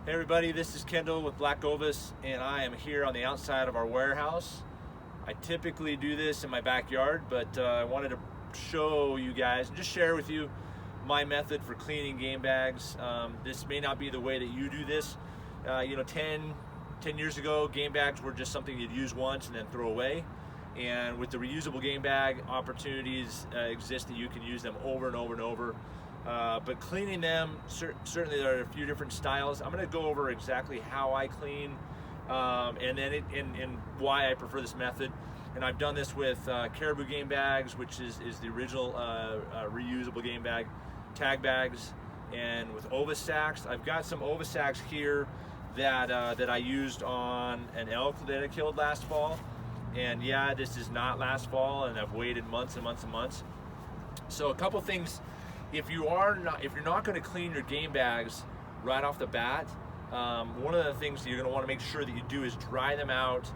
Hey everybody, this is Kendall with BlackOvis, and I am here on the outside of our warehouse. I typically do this in my backyard, but I wanted to show you guys and just share with you my method for cleaning game bags. This may not be the way that you do this. 10 years ago, game bags were just something you'd use once and then throw away. And with the reusable game bag, opportunities exist that you can use them over and over and over. But cleaning them, certainly there are a few different styles. I'm going to go over exactly how I clean and then and why I prefer this method. And I've done this with Caribou game bags, which is the original reusable game bag, tag bags, and with Ovis sacks. I've got some Ovis sacks here that I used on an elk that I killed last fall. And yeah, this is not last fall, and I've waited months and months and months. So a couple things. If you're not going to clean your game bags right off the bat, one of the things that you're going to want to make sure that you do is dry them out.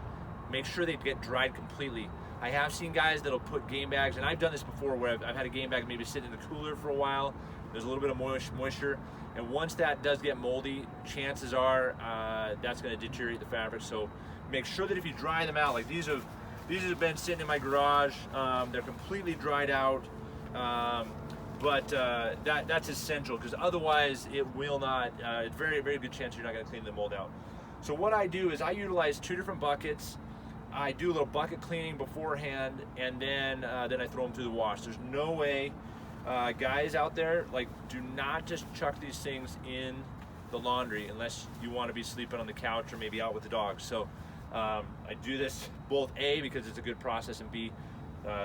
Make sure they get dried completely. I have seen guys that'll put game bags, and I've done this before, where I've had a game bag maybe sit in the cooler for a while. There's a little bit of moisture, and once that does get moldy, chances are that's going to deteriorate the fabric. So make sure that if you dry them out, like these have been sitting in my garage, they're completely dried out. But that's essential, because otherwise it will not, it's very, very good chance you're not going to clean the mold out. So what I do is I utilize two different buckets. I do a little bucket cleaning beforehand, and then I throw them through the wash. There's no way, guys out there, like, do not just chuck these things in the laundry unless you want to be sleeping on the couch or maybe out with the dogs. So I do this both A, because it's a good process, and B,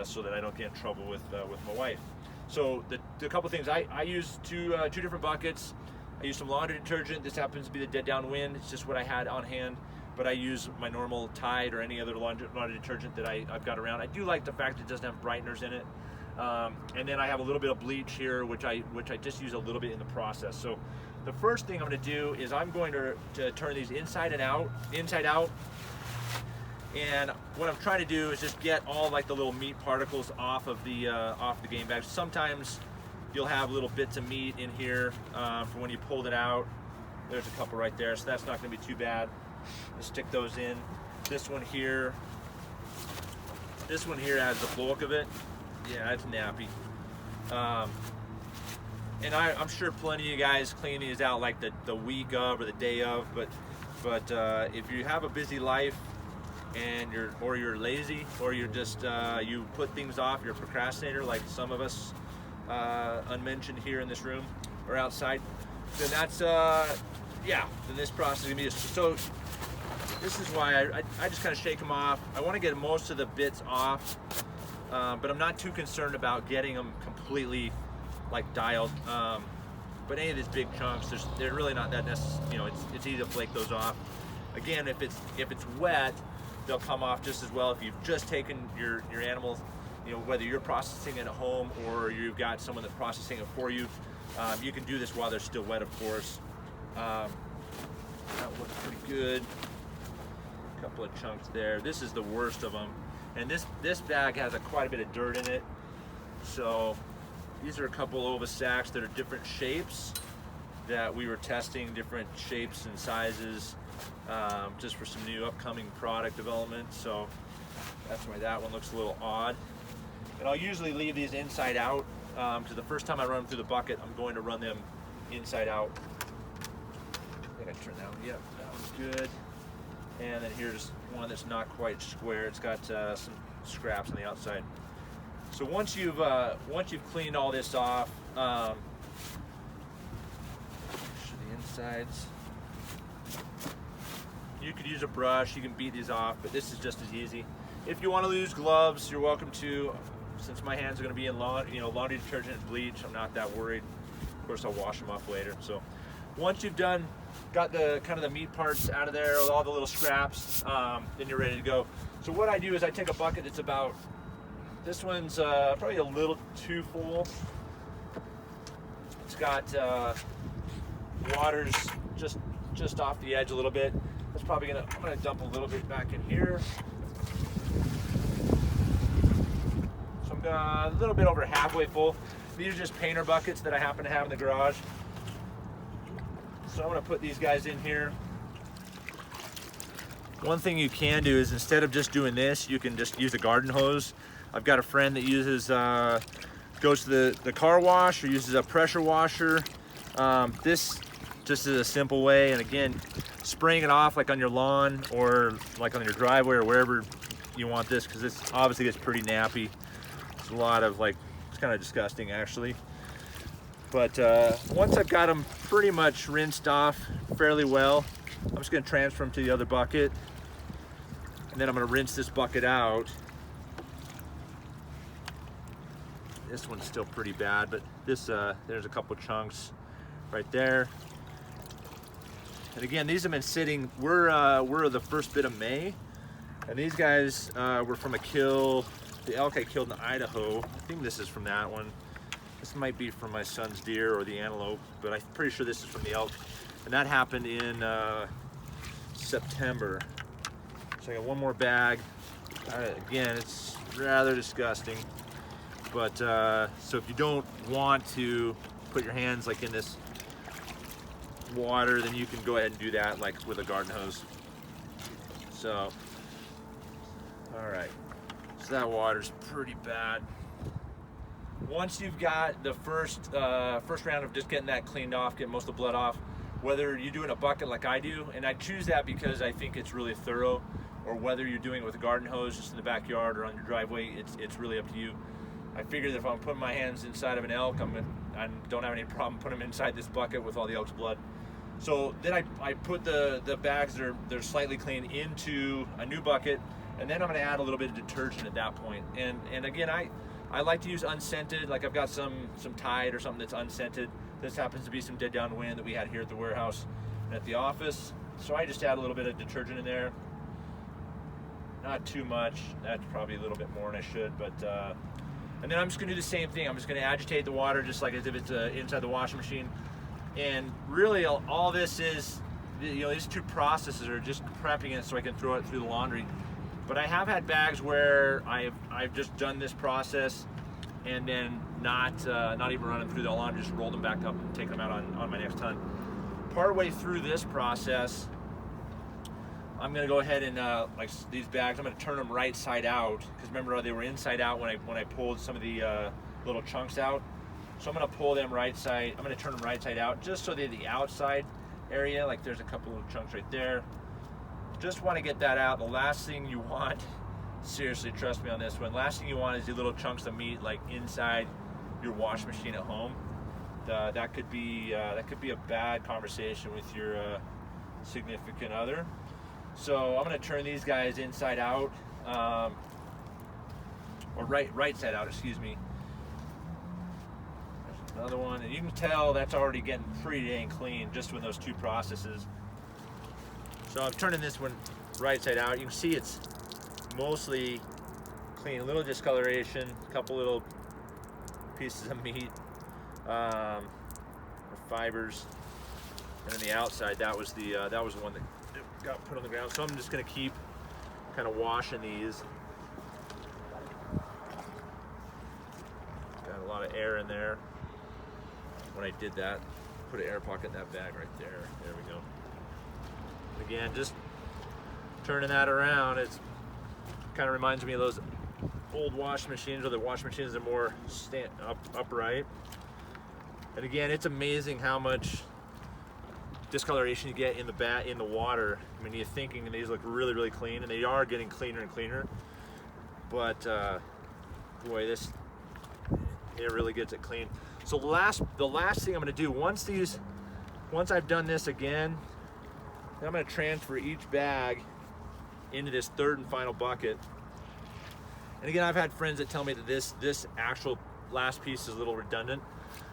so that I don't get in trouble with my wife. So the couple things, I use two different buckets. I use some laundry detergent. This happens to be the Dead Downwind. It's just what I had on hand, but I use my normal Tide or any other laundry detergent that I've got around. I do like the fact it doesn't have brighteners in it. And then I have a little bit of bleach here, which I just use a little bit in the process. So the first thing I'm going to do is I'm going to turn these inside out. And what I'm trying to do is just get all like the little meat particles off the game bag. Sometimes you'll have little bits of meat in here from when you pulled it out. There's a couple right there, so that's not going to be too bad. Let's stick those in. This one here has the bulk of it. Yeah, it's nappy. And I'm sure plenty of you guys clean these out like the week of or the day of, but if you have a busy life, and you're lazy, or you're just you put things off, you're a procrastinator like some of us unmentioned here in this room or outside, then that's then this process is gonna be so. This is why I just kind of shake them off. I want to get most of the bits off, but I'm not too concerned about getting them completely like dialed. But any of these big chunks, they're really not that necessary. It's easy to flake those off. Again, if it's wet, they'll come off just as well if you've just taken your animals, whether you're processing it at home or you've got someone that's processing it for you. You can do this while they're still wet, of course. That looks pretty good. A couple of chunks there. This is the worst of them. And this bag has quite a bit of dirt in it. So these are a couple Ovis sacks that are different shapes that we were testing, different shapes and sizes. Just for some new upcoming product development, so that's why that one looks a little odd. And I'll usually leave these inside out, because the first time I run them through the bucket, I'm going to run them inside out. I think I turned that one. Yep, that one's good. And then here's one that's not quite square. It's got some scraps on the outside. So once you've cleaned all this off, show the insides. You could use a brush, you can beat these off, but this is just as easy. If you want to use gloves, you're welcome to. Since my hands are going to be in laundry detergent and bleach, I'm not that worried. Of course, I'll wash them off later. So once you've got the kind of the meat parts out of there, all the little scraps, then you're ready to go. So what I do is I take a bucket that's about, this one's probably a little too full. It's got water's just off the edge a little bit. That's probably I'm gonna dump a little bit back in here. So I'm a little bit over halfway full. These are just painter buckets that I happen to have in the garage. So I'm gonna put these guys in here. One thing you can do is, instead of just doing this, you can just use a garden hose. I've got a friend that uses, goes to the car wash or uses a pressure washer. This just is a simple way, and again, spraying it off like on your lawn or like on your driveway or wherever you want this, because this obviously gets pretty nappy. It's a lot of like, it's kind of disgusting actually. But once I've got them pretty much rinsed off fairly well, I'm just gonna transfer them to the other bucket, and then I'm gonna rinse this bucket out. This one's still pretty bad, but this there's a couple chunks right there. And again, these have been sitting. We're the first bit of May, and these guys were from a kill, the elk I killed in Idaho. I think this is from that one. This might be from my son's deer or the antelope, but I'm pretty sure this is from the elk. And that happened in September. So I got one more bag. Again, it's rather disgusting. But so if you don't want to put your hands like in this water, then you can go ahead and do that like with a garden hose. So, all right. So that water's pretty bad. Once you've got the first round of just getting that cleaned off, getting most of the blood off, whether you do it in a bucket like I do, and I choose that because I think it's really thorough, or whether you're doing it with a garden hose just in the backyard or on your driveway, it's really up to you. I figured that if I'm putting my hands inside of an elk, I don't have any problem putting them inside this bucket with all the elk's blood. So then I put the bags that they're slightly clean into a new bucket, and then I'm going to add a little bit of detergent at that point. And again, I like to use unscented. Like I've got some Tide or something that's unscented. This happens to be some dead downwind that we had here at the warehouse and at the office. So I just add a little bit of detergent in there. Not too much. That's probably a little bit more than I should, but. And then I'm just going to do the same thing. I'm just going to agitate the water just like as if it's inside the washing machine. And really all this is, these two processes are just prepping it so I can throw it through the laundry. But I have had bags where I've just done this process and then not even running through the laundry, just rolled them back up and taken them out on my next ton. Partway through this process, I'm gonna go ahead and like these bags, I'm gonna turn them right side out, because remember they were inside out when I pulled some of the little chunks out. So I'm gonna pull them right side. I'm gonna turn them right side out, just so the outside area, like there's a couple of chunks right there. Just want to get that out. The last thing you want, seriously, trust me on this one. Last thing you want is the little chunks of meat like inside your wash machine at home. That could be a bad conversation with your significant other. So I'm going to turn these guys inside out, or right side out, excuse me. There's another one, and you can tell that's already getting pretty dang clean just with those two processes. So I'm turning this one right side out. You can see it's mostly clean, a little discoloration, a couple little pieces of meat, or fibers, and then the outside, that was the one that got put on the ground. So I'm just going to keep kind of washing these. Got a lot of air in there. When I did that, put an air pocket in that bag right there. There we go. Again, just turning that around, it's kind of reminds me of those old wash machines, or the wash machines that are more upright. And again, it's amazing how much discoloration you get in the water. I mean, you're thinking these look really, really clean, and they are getting cleaner and cleaner. But boy, it really gets it clean. So the last thing I'm going to do once I've done this again, then I'm going to transfer each bag into this third and final bucket. And again, I've had friends that tell me that this actual last piece is a little redundant,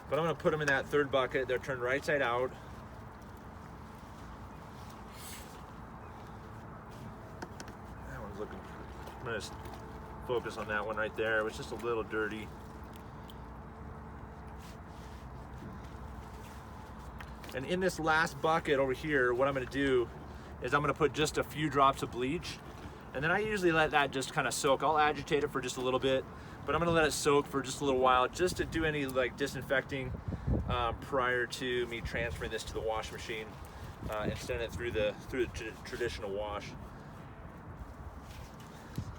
but I'm going to put them in that third bucket. They're turned right side out. That one's looking, I'm going to focus on that one right there. It was just a little dirty. And in this last bucket over here, what I'm going to do is I'm going to put just a few drops of bleach, and then I usually let that just kind of soak. I'll agitate it for just a little bit, but I'm going to let it soak for just a little while, just to do any like disinfecting prior to me transferring this to the wash machine and sending it through the traditional wash.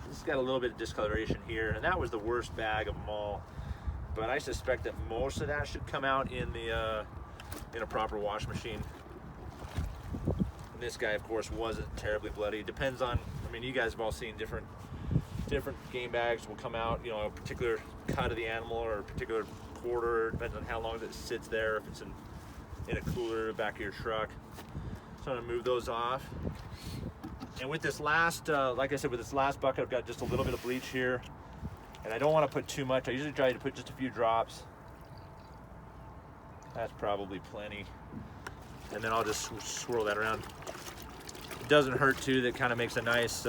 This has got a little bit of discoloration here, and that was the worst bag of them all. But I suspect that most of that should come out in the in a proper wash machine. And this guy, of course, wasn't terribly bloody. Depends on, I mean, you guys have all seen different game bags will come out, you know, a particular cut of the animal or a particular quarter, depends on how long it sits there, if it's in a cooler back of your truck. So I'm gonna move those off. And with this last, like I said, with this last bucket, I've got just a little bit of bleach here. And I don't want to put too much. I usually try to put just a few drops. That's probably plenty. And then I'll just swirl that around. It doesn't hurt too. That kind of makes a nice,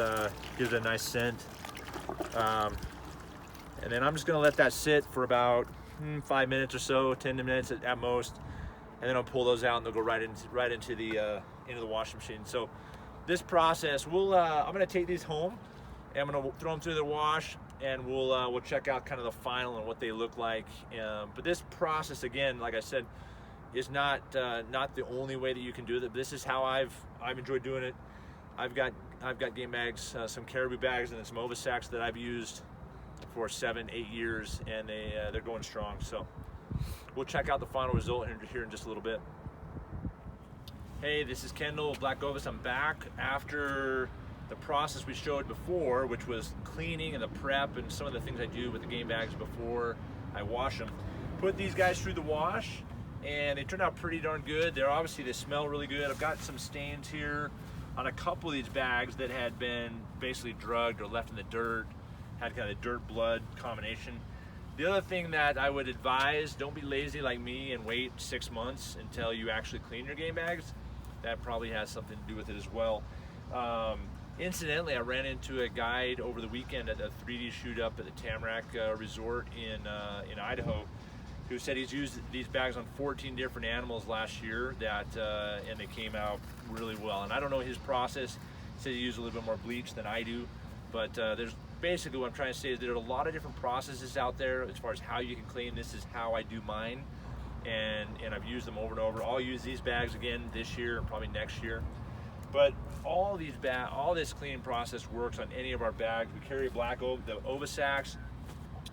gives it a nice scent. And then I'm just gonna let that sit for about 5 minutes or so, 10 minutes at most. And then I'll pull those out and they'll go right into the washing machine. So this process, I'm gonna take these home and I'm gonna throw them through the wash, and we'll check out kind of the final and what they look like. But this process, again, like I said, is not the only way that you can do it. This is how I've enjoyed doing it. I've got game bags, some Caribou bags, and then some Ovis sacks that I've used for 7-8 years, and they're going strong. So we'll check out the final result here in just a little bit. Hey, this is Kendall, BlackOvis. I'm back after the process we showed before, which was cleaning and the prep and some of the things I do with the game bags before I wash them. Put these guys through the wash, and they turned out pretty darn good. They smell really good. I've got some stains here on a couple of these bags that had been basically drugged or left in the dirt, had kind of dirt blood combination. The other thing that I would advise, don't be lazy like me and wait 6 months until you actually clean your game bags. That probably has something to do with it as well. Incidentally, I ran into a guide over the weekend at a 3D shoot up at the Tamarack Resort in Idaho, who said he's used these bags on 14 different animals last year and they came out really well. And I don't know his process. He said he used a little bit more bleach than I do, but there's basically what I'm trying to say is there are a lot of different processes out there as far as how you can clean. This is how I do mine, and I've used them over and over. I'll use these bags again this year and probably next year. But all this cleaning process works on any of our bags. We carry the Ovis sacks,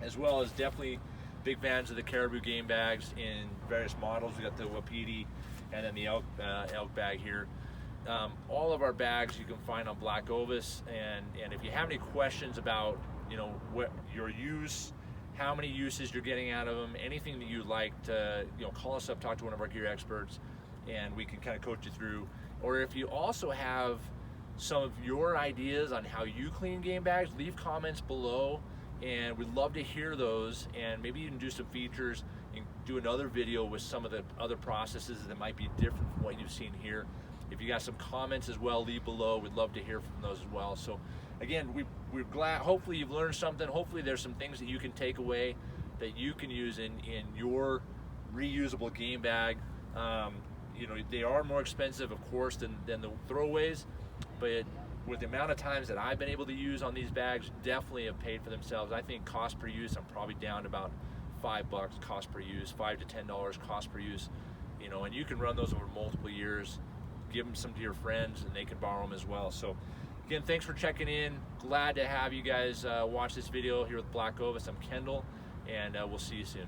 as well as definitely big fans of the Caribou game bags in various models. We got the Wapiti and then the elk bag here. All of our bags you can find on BlackOvis, and if you have any questions about, you know, what your use, how many uses you're getting out of them, anything that you'd like to, you know, call us up, talk to one of our gear experts, and we can kind of coach you through. Or if you also have some of your ideas on how you clean game bags, leave comments below, and we'd love to hear those, and maybe you can do some features and do another video with some of the other processes that might be different from what you've seen here. If you got some comments as well, leave below. We'd love to hear from those as well. So again, we're glad, hopefully you've learned something. Hopefully there's some things that you can take away that you can use in your reusable game bag. You know, they are more expensive, of course, than the throwaways, but with the amount of times that I've been able to use on these bags, definitely have paid for themselves. I think cost per use, I'm probably down to about $5 cost per use, $5 to $10 cost per use. You know, and you can run those over multiple years. Give them some to your friends, and they can borrow them as well. So again, thanks for checking in. Glad to have you guys watch this video here with BlackOvis. I'm Kendall, and we'll see you soon.